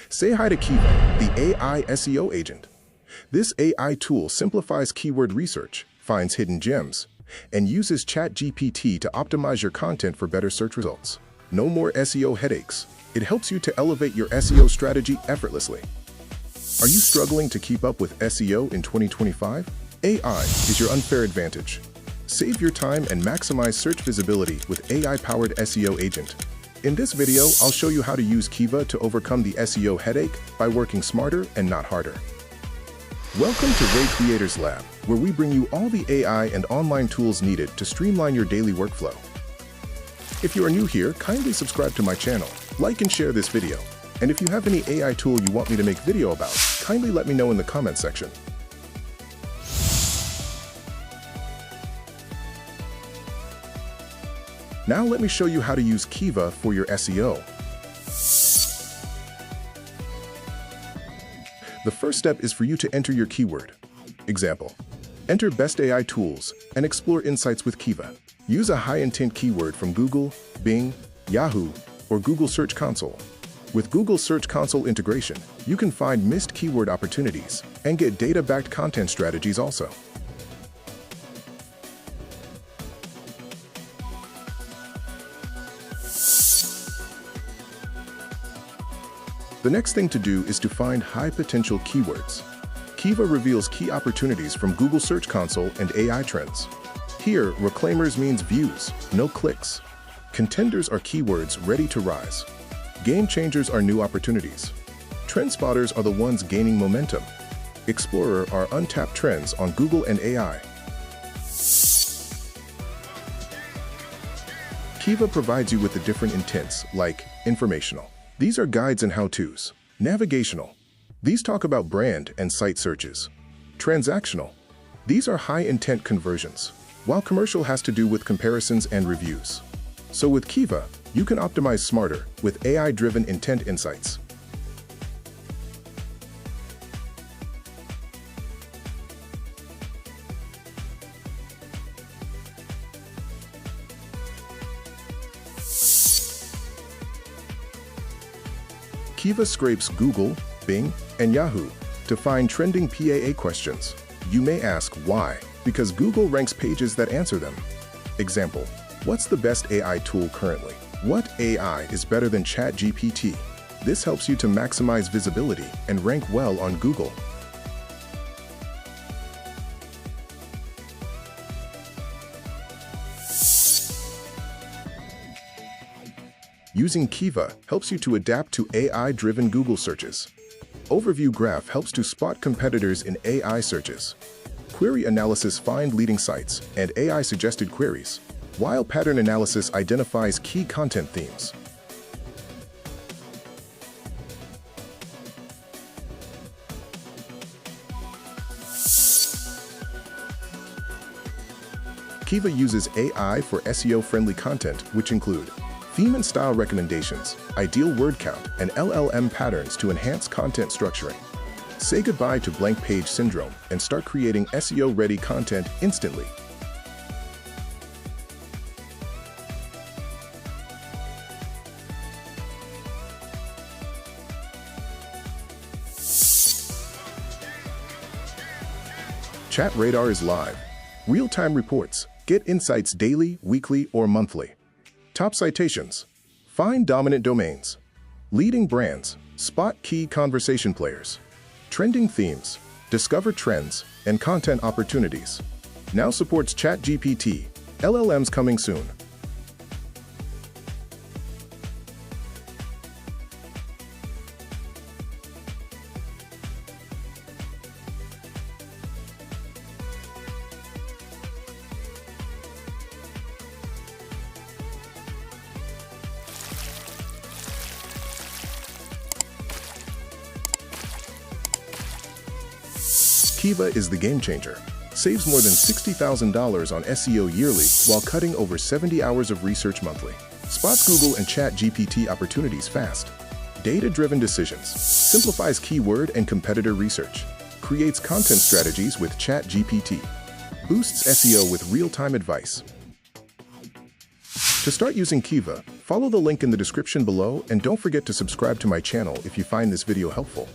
Say hi to KIVA, the AI SEO agent. This AI tool simplifies keyword research, finds hidden gems, and uses ChatGPT to optimize your content for better search results. No more SEO headaches. It helps you to elevate your SEO strategy effortlessly. Are you struggling to keep up with SEO in 2025? AI is your unfair advantage. Save your time and maximize search visibility with AI-powered SEO agent. In this video, I'll show you how to use KIVA to overcome the SEO headache by working smarter and not harder. Welcome to Ray Creators Lab, where we bring you all the AI and online tools needed to streamline your daily workflow. If you are new here, kindly subscribe to my channel, like and share this video. And if you have any AI tool you want me to make video about, kindly let me know in the comment section. Now let me show you how to use KIVA for your SEO. The first step is for you to enter your keyword. Example: enter best AI tools and explore insights with KIVA. Use a high-intent keyword from Google, Bing, Yahoo, or Google Search Console. With Google Search Console integration, you can find missed keyword opportunities and get data-backed content strategies also. The next thing to do is to find high-potential keywords. KIVA reveals key opportunities from Google Search Console and AI trends. Here, reclaimers means views, no clicks. Contenders are keywords ready to rise. Game changers are new opportunities. Trend spotters are the ones gaining momentum. Explorer are untapped trends on Google and AI. KIVA provides you with the different intents, like informational. These are guides and how-tos. Navigational. These talk about brand and site searches. Transactional. These are high-intent conversions, while commercial has to do with comparisons and reviews. So with KIVA, you can optimize smarter with AI-driven intent insights. KIVA scrapes Google, Bing, and Yahoo to find trending PAA questions. You may ask why? Because Google ranks pages that answer them. Example: what's the best AI tool currently? What AI is better than ChatGPT? This helps you to maximize visibility and rank well on Google. Using KIVA helps you to adapt to AI-driven Google searches. Overview graph helps to spot competitors in AI searches. Query analysis finds leading sites and AI-suggested queries, while pattern analysis identifies key content themes. KIVA uses AI for SEO-friendly content, which include theme and style recommendations, ideal word count, and LLM patterns to enhance content structuring. Say goodbye to blank page syndrome and start creating SEO-ready content instantly. Chat Radar is live. Real-time reports. Get insights daily, weekly, or monthly. Top citations. Find dominant domains. Leading brands. Spot key conversation players. Trending themes. Discover trends and content opportunities. Now supports ChatGPT. LLMs coming soon. KIVA is the game changer. Saves more than $60,000 on SEO yearly while cutting over 70 hours of research monthly. Spots Google and ChatGPT opportunities fast. Data-driven decisions. Simplifies keyword and competitor research. Creates content strategies with ChatGPT. Boosts SEO with real-time advice. To start using KIVA, follow the link in the description below and don't forget to subscribe to my channel if you find this video helpful.